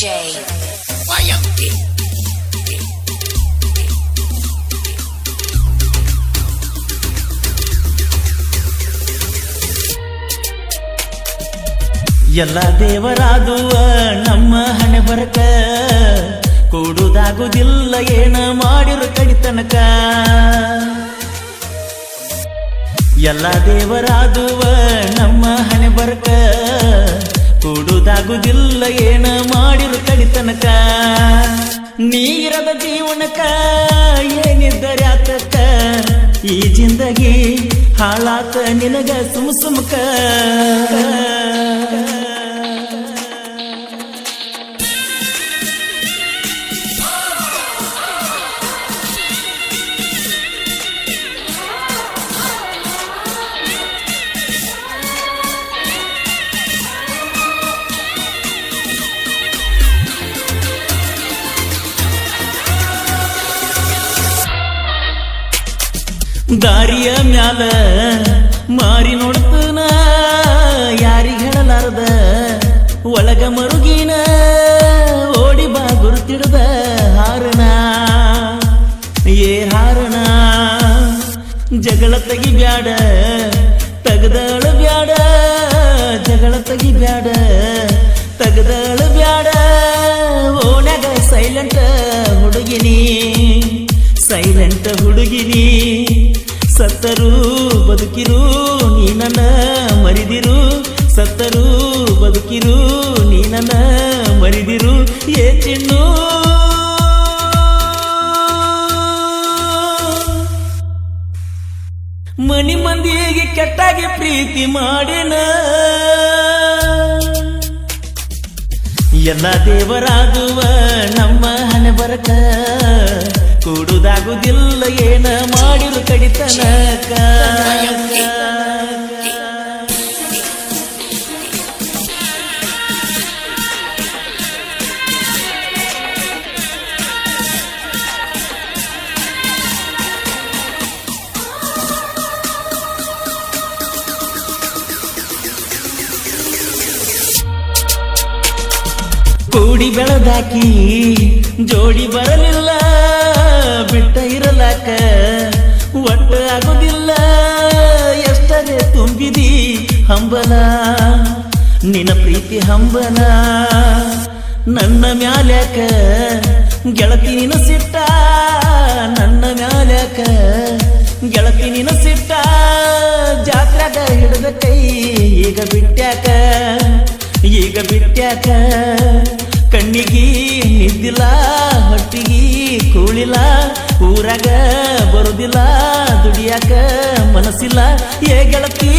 DJ YMD. ಎಲ್ಲ ದೇವರಾದುವ ನಮ್ಮ ಹಣೆ ಬರಕ ಕೂಡುದಾಗುದಿಲ್ಲ ಏನ ಮಾಡಿರು ಕಡಿತನಕ. ಎಲ್ಲ ದೇವರಾದುವ ನಮ್ಮ ಹಣೆ ಬರಕ ಕೂಡುದಾಗುದಿಲ್ಲ ಏನ ಮಾಡಿರು ಕಡಿತನಕ. ನೀರದ ಜೀವನಕ ಏನಿದ್ದರೆ ಆತಕ್ಕ ಈ ಜಿಂದಗಿ ಹಾಳಾತ ನಿನಗ ಸುಮಕ. ದಾರಿಯ ಮ್ಯಾಲ ಮಾರಿ ನೋಡ್ತನ ಯಾರಿಗ ಹೇಳಲಾರ್ದ ಒಳಗ ಮರುಗಿನ ಓಡಿ ಬಾ ಗುರುತಿಡ್ದ ಹಾರಣ ಏ ಹಾರಣ. ಜಗಳ ತೆಗಿ ಬ್ಯಾಡ ತಗದಳ ಬ್ಯಾಡ, ಜಗಳ ತೆಗಿ ಬ್ಯಾಡ ತಗದಳ ಬ್ಯಾಡ. ಓಣ್ಯಾಗ ಸೈಲೆಂಟ್ ಹುಡುಗಿನಿ, ಸೈಲೆಂಟ್ ಹುಡುಗಿನಿ. ಸತ್ತರೂ ಬದುಕಿರು ನೀ ನನ್ನ ಮರಿದಿರು, ಸತ್ತರೂ ಬದುಕಿರು ನೀ ನನ್ನ ಮರಿದಿರು. ಏ ಚಿನ್ನು ಮನಿ ಮಂದಿಗೆ ಕೆಟ್ಟಾಗಿ ಪ್ರೀತಿ ಮಾಡಿನ. ಎಲ್ಲ ದೇವರಾದುವ ನಮ್ಮ ಹಣೆ ಬರಕ ಕೂಡುದಾಗುದಿಲ್ಲ ಏನ ಮಾಡಿರು ಕಡಿತನಕ. ಕೂಡಿ ಬೆಳೆದಾಕಿ ಜೋಡಿ ಬರಲಿಲ್ಲ, ಬಿಟ್ಟ ಇರಲಾಕ ಒಟ್ಟ ಆಗುದಿಲ್ಲ. ಎಷ್ಟರೇ ತುಂಬಿದಿ ಹಂಬಲ ನಿನ್ನ ಪ್ರೀತಿ ಹಂಬಲ. ನನ್ನ ಮ್ಯಾಲ್ಯಾಕ ಗೆಳತಿ ನಿನ ಸಿಟ್ಟ, ನನ್ನ ಮ್ಯಾಲ್ಯಾಕ ಗೆಳತಿ ನಿನ ಸಿಟ್ಟ. ಜಾತ್ರಾಗ ಹಿಡಿದ ಕೈ ಈಗ ಬಿಟ್ಟ್ಯಾಕ, ಈಗ ಬಿಟ್ಟ್ಯಾಕ. ಕಣ್ಣಿಗಿ ನಿದ್ದಿಲ್ಲ ಹೊಟ್ಟಿಗಿ ಕೂಳಿಲ್ಲ, ಊರಾಗ ಬರುದಿಲ್ಲ ದುಡಿಯಾಕ ಮನಸ್ಸಿಲ್ಲ. ಏ ಗೆಳತಿ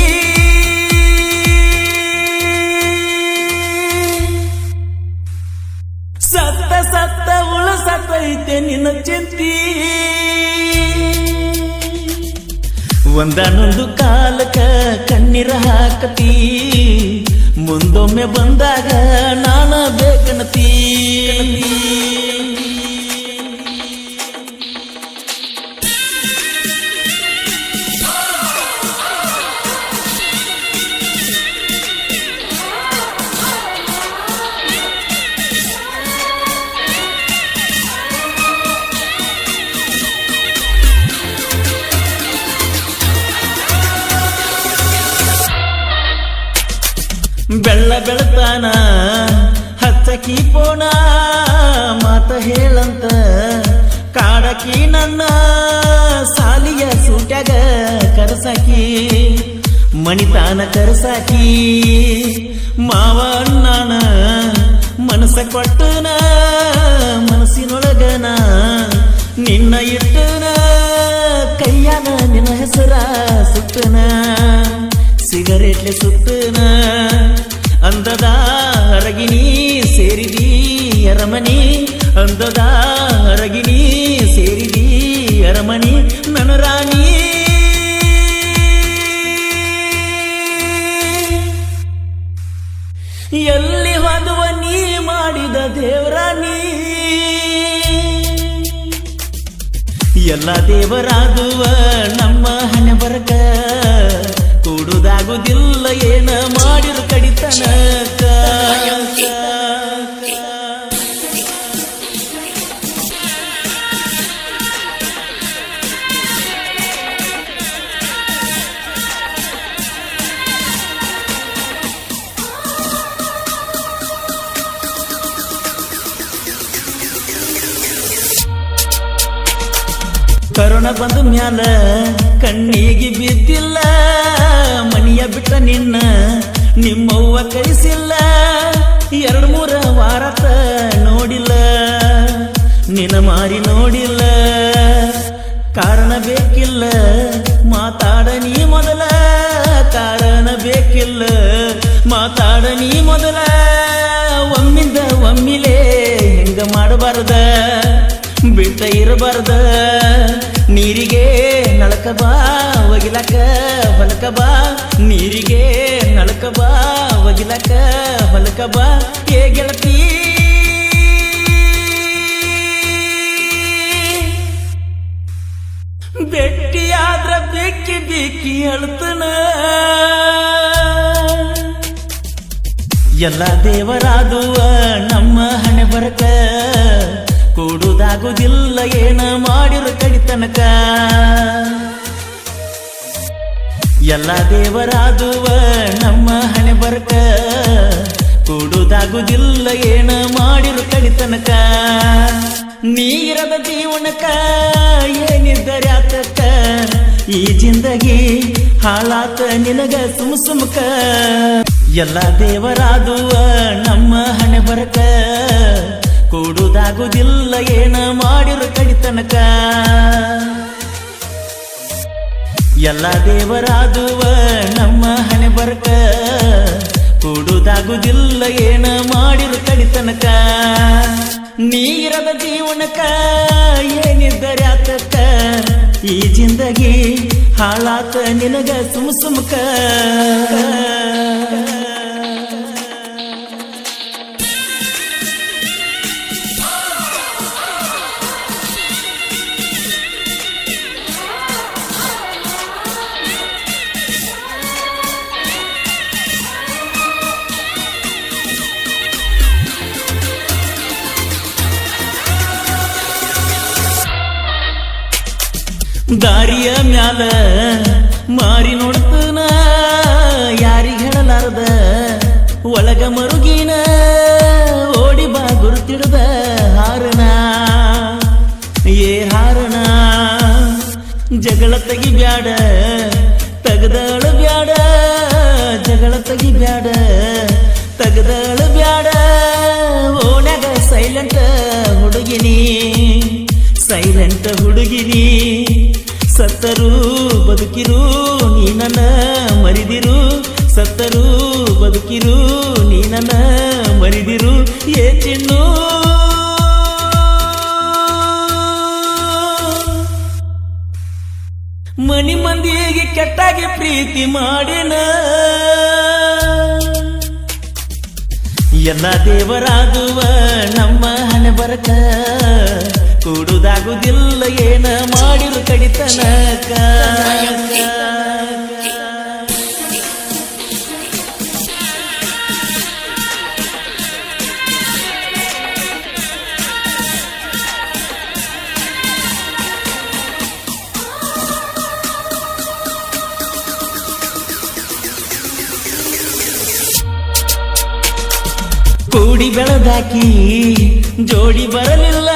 ಸತ್ತ ಸತ್ತ ಉಳಸತೈತೆ ನಿನ್ನ ಚಿಂತಿ. ಒಂದಾನೊಂದು ಕಾಲಕ ಕಣ್ಣೀರ ಹಾಕತಿ, ಮುಂದೊಮ್ಮೆ ಬಂದಾಗ ನಾನ ಬೇಕನತಿ. ಬೆಳ್ಳ ಬೆಳತಾನ ಹಚ್ಚಕಿ ಪೋಣ ಮಾತ ಹೇಳಂತ ಕಾಡಕಿ ನನ್ನ ಸಾಲಿಯ ಸೂಟ್ಯಾಗ ಕರಸಾಕಿ ಮಣಿತಾನ ಕರಸಾಕಿ. ಮಾವ ಅಣ್ಣನ ಮನಸ ಕೊಟ್ಟನ ಮನಸ್ಸಿನೊಳಗನ ನಿನ್ನ ಇಟ್ಟನ, ಕೈಯಾನ ನಿನ್ನ ಹೆಸರ ಸುಟ್ಟನ ಸಿಗರೇಟ್ಲೆ ಸುತ್ತನ. ಅಂದದ ಹರಗಿನಿ ಸೇರಿದಿ ಅರಮನಿ, ಅಂದದ ಹರಗಿನಿ ಸೇರಿದಿ ಅರಮನಿ ನನ್ನ ರಾಣಿ. ಎಲ್ಲಿ ಹೋದುವ ನೀ ಮಾಡಿದ ದೇವರಾಣಿ. ಎಲ್ಲ ದೇವರಾದುವ ನಮ್ಮ ಹಣೆ ಬರಕ ಕೂಡುದಾಗುದಿಲ್ಲ ಏನ ಮಾಡಿರು ಕಡಿತನಕ. ಕರೋನಾ ಬಂದ ಮ್ಯಾಲ ಕಣ್ಣಿಗೆ ಬಿದ್ದಿಲ್ಲ, ಮನಿಯ ಬಿಟ್ಟ ನಿನ್ನ ನಿಮ್ಮವ್ವ ಕಳಿಸಿಲ್ಲ. 2-3 ವಾರತ ನೋಡಿಲ್ಲ, ನಿನ್ನ ಮಾರಿ ನೋಡಿಲ್ಲ. ಕಾರಣ ಬೇಕಿಲ್ಲ ಮಾತಾಡ ನೀ ಮೊದಲ, ಕಾರಣ ಬೇಕಿಲ್ಲ ಮಾತಾಡ ನೀ ಮೊದಲ. ಒಮ್ಮಿಂದ ಒಮ್ಮಿಲೇ ಹೆಂಗ ಮಾಡಬಾರ್ದ, ಬಿಟ್ಟ ಇರಬಾರ್ದ. ನೀರಿಗೆ ನಳಕ ಬಾ ಒಗಿಲಕ ಹೊಲಕ ಬಾ, ನೀರಿಗೆ ನಳಕ ಬಾ ಒಗಿಲಕ ಹೊಲಕ ಬಾ. ಏ ಗೆಳತಿ ಬೆಟ್ಟಿಯಾದ್ರ ಬಿಕ್ಕಿ ಬಿಕ್ಕಿ ಅಳ್ತನ. ಎಲ್ಲ ದೇವರಾದುವ ನಮ್ಮ ಹಣೆ ಬರಕ, ಕೂಡುದಾಗುದಿಲ್ಲ ಏನ ಮಾಡಿರು ಕಡಿತನಕ. ಎಲ್ಲ ದೇವರಾದುವ ನಮ್ಮ ಹಣೆ ಬರಕ, ಕೂಡುದಾಗುದಿಲ್ಲ ಏನ ಮಾಡಿರು ಕಡಿತನಕ. ನೀರದ ಜೀವನಕ ಏನಿದ್ದರೆ ಆತಕ್ಕ, ಈ ಜಿಂದಗಿ ಹಾಳಾತ ನಿನಗ ಸುಮಕ. ಎಲ್ಲ ದೇವರಾದುವ ನಮ್ಮ ಹಣೆ ಬರಕ, ಕೂಡುದಾಗುದಿಲ್ಲ ಏನ ಮಾಡಿರು ಕಡಿತನಕ. ಎಲ್ಲ ದೇವರಾದುವ ನಮ್ಮ ಹಣೆ ಬರಕ, ಕೂಡುದಾಗುದಿಲ್ಲ ಏನ ಮಾಡಿರು ಕಡಿತನಕ. ನೀರದ ಜೀವನಕ ಏನಿದ್ದರೆ ಆತಕ್ಕ, ಈ ಜಿಂದಗಿ ಹಾಳಾತ ನಿನಗ ಸುಮಕ. ದಾರಿಯ ಮ್ಯಾಲ ಮಾರಿ ನೋಡ್ತನ, ಯಾರಿಗೆ ಹೇಳಲಾರ್ದ ಒಳಗ ಮರುಗಿನ. ಓಡಿ ಬಾ ಗುರುತಿಡ್ದ ಹಾರಣ, ಏ ಹಾರಣ. ಜಗಳ ತೆಗಿ ಬ್ಯಾಡ ತಗದಳ ಬ್ಯಾಡ, ಜಗಳ ತೆಗಿ ಬ್ಯಾಡ ತಗದಳ ಬ್ಯಾಡ. ಓಣ್ಯಾಗ ಸೈಲೆಂಟ್ ಹುಡುಗಿನಿ, ಸೈಲೆಂಟ್ ಹುಡುಗಿನಿ. ಸತ್ತರೂ ಬದುಕಿರು ನೀ ನನ್ನ ಮರಿದಿರು, ಸತ್ತರೂ ಬದುಕಿರು ನೀ ನನ್ನ ಮರಿದಿರು. ಏ ಚಿನ್ನು ಮನಿ ಮಂದಿಗೆ ಕೆಟ್ಟಾಗಿ ಪ್ರೀತಿ ಮಾಡಿನ. ಎಲ್ಲ ದೇವರಾದುವ ನಮ್ಮ ಹಣೆ ಬರಕ, ಕೂಡುದಾಗುದಿಲ್ಲ ಏನ ಮಾಡಿರು ಕಡಿತನಕ. ಕೂಡಿ ಬೆಳೆದಾಕಿ ಜೋಡಿ ಬರಲಿಲ್ಲ,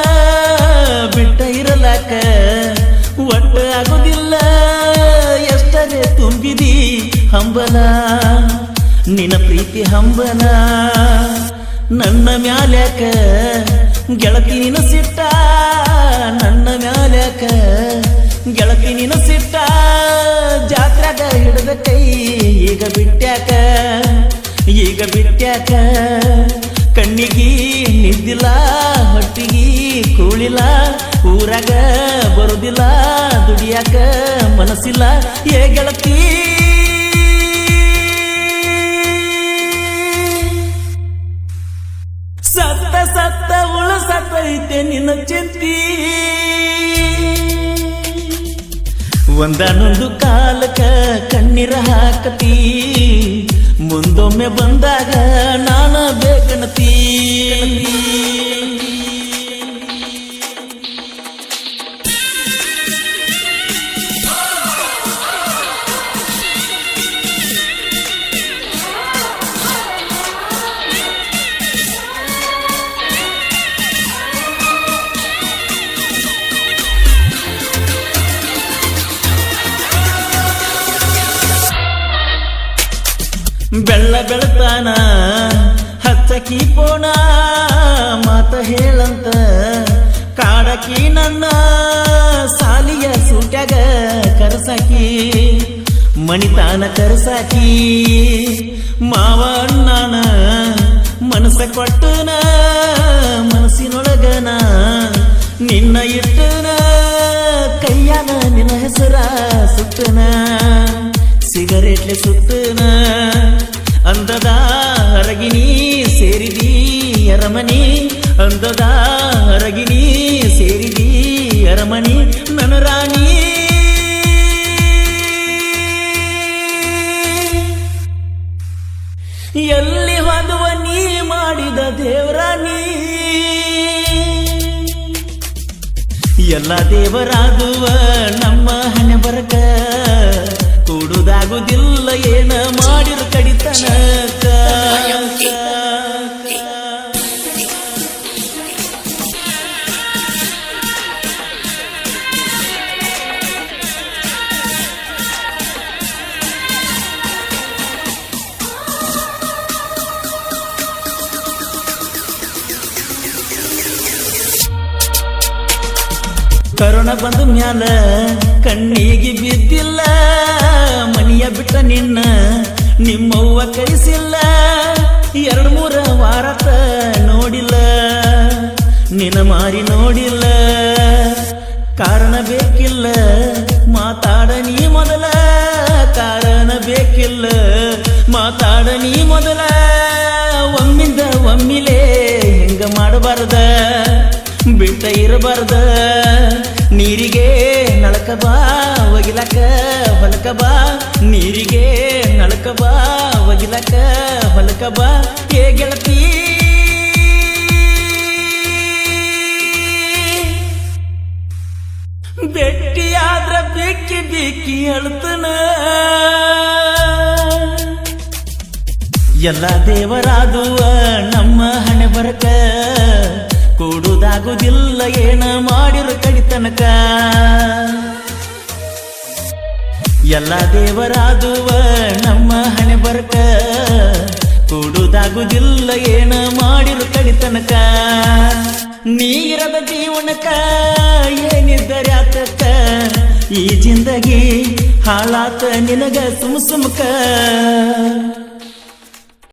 ಬಿಟ್ಟ ಇರಲಾಕ ಒಟ್ಟ ಆಗುದಿಲ್ಲ. ಎಷ್ಟರೇ ತುಂಬಿದಿ ಹಂಬಲ, ನಿನ್ನ ಪ್ರೀತಿ ಹಂಬಲ. ನನ್ನ ಮ್ಯಾಲ್ಯಾಕ ಗೆಳತಿ ನಿನ ಸಿಟ್ಟ, ನನ್ನ ಮ್ಯಾಲ್ಯಾಕ ಗೆಳತಿ ನಿನ ಸಿಟ್ಟ. ಜಾತ್ರಾಗ ಹಿಡಿದ ಕೈ ಈಗ ಬಿಟ್ಟ್ಯಾಕ, ಈಗ ಬಿಟ್ಟ್ಯಾಕ. ಕಣ್ಣಿಗಿ ನಿದ್ದಿಲ್ಲ ಹೊಟ್ಟಿಗಿ ಕೂಳಿಲ್ಲ, ಊರಾಗ ಬರುದಿಲ್ಲ ದುಡಿಯಾಕ ಮನಸ್ಸಿಲ್ಲ. ಏ ಗೆಳತಿ ಸತ್ತ ಸತ್ತ ಉಳಸತೈತೆ ನಿನ್ನ ಚಿಂತಿ. ಒಂದಾನೊಂದು ಕಾಲಕ ಕಣ್ಣೀರ ಹಾಕತಿ, ಮುಂದೊಮ್ಮೆ ಬಂದಾಗ ನಾನ ಬೇಕಣತಿ. ಕುಂತಾನ ಹಚ್ಚಕಿ ಪೋಣ ಮಾತ ಹೇಳಂತ ಕಾಡಕಿ ನನ್ನ ಸಾಲಿಯ ಸೂಟ್ಯಾಗ ಕರಸಾಕಿ ಮಣಿತಾನ ಕರಸಾಕಿ ಮಾವ ಅಣ್ಣನ ಮನಸ್ಸ ಕೊಟ್ಟನ ಮನಸ್ಸಿನೊಳಗನ ನಿನ್ನ ಇಟ್ಟನ ಕೈಯಾನ ನಿನ್ನ ಹೆಸರ ಸುತ್ತನ ಸಿಗರೇಟ್ಲೆ ಸುತ್ತನ ಅಂದದ ಹರಗಿನಿ ಸೇರಿದಿ ಅರಮನಿ ಅಂದದ ಹರಗಿನಿ ಸೇರಿದಿ ಅರಮನಿ ನನ್ನ ರಾಣಿ ಎಲ್ಲಿ ಹೋದುವ ನೀ ಮಾಡಿದ ದೇವರಾಣಿ ಎಲ್ಲ ದೇವರಾದುವ ನಮ್ಮ ಹಣೆ ಬರಕ ಕೂಡುದಾಗುದಿಲ್ಲ ಏನ ಮಾಡಿರು ಕಡಿತನಕ ಕರೋನಾ ಬಂದ ಮ್ಯಾಲ ಕಣ್ಣಿಗೆ ಬಿದ್ದಿಲ್ಲ ಮನಿಯ ಬಿಟ್ಟ ನಿನ್ನ ನಿಮ್ಮವ್ವ ಕಳಿಸಿಲ್ಲ 2-3 ವಾರತ ನೋಡಿಲ್ಲ ನಿನ್ನ ಮಾರಿ ನೋಡಿಲ್ಲ ಕಾರಣ ಬೇಕಿಲ್ಲ ಮಾತಾಡ ನೀ ಮೊದಲ ಕಾರಣ ಬೇಕಿಲ್ಲ ಮಾತಾಡ ನೀ ಮೊದಲ ಒಮ್ಮಿಂದ ಒಮ್ಮಿಲೇ ಹೆಂಗ ಮಾಡಬಾರ್ದ ಬಿಟ್ಟ ಇರಬಾರ್ದ ನೀರಿಗೆ ನಳಕ ಬಾ ಒಗಿಲಕ ಹೊಲಕ ಬಾ ನೀರಿಗೆ ನಳಕ ಬಾ ಒಗಿಲಕ ಹೊಲಕ ಬಾ ಹೇ ಗೆಳತಿ ಬೆಟ್ಟಿಯಾದ್ರ ಬಿಕ್ಕಿ ಬಿಕ್ಕಿ ಅಳ್ತನ ಎಲ್ಲ ದೇವರಾದುವ ನಮ್ಮ ಹಣೆ ಬರಕ ಕೂಡುದಾಗುದಿಲ್ಲ ಏನ ಮಾಡಿರು ಕಡಿತನಕ ಎಲ್ಲ ದೇವರಾದುವ ನಮ್ಮ ಹಣೆ ಬರಕ ಕೂಡುದಾಗುದಿಲ್ಲ ಏನ ಮಾಡಿರು ಕಡಿತನಕ ನೀರದ ಜೀವನಕ ಏನಿದ್ದರೆ ಆತಕ್ಕ ಈ ಜಿಂದಗಿ ಹಾಳಾತ ನಿನಗ ಸುಮ್ ಸುಮ್ಕ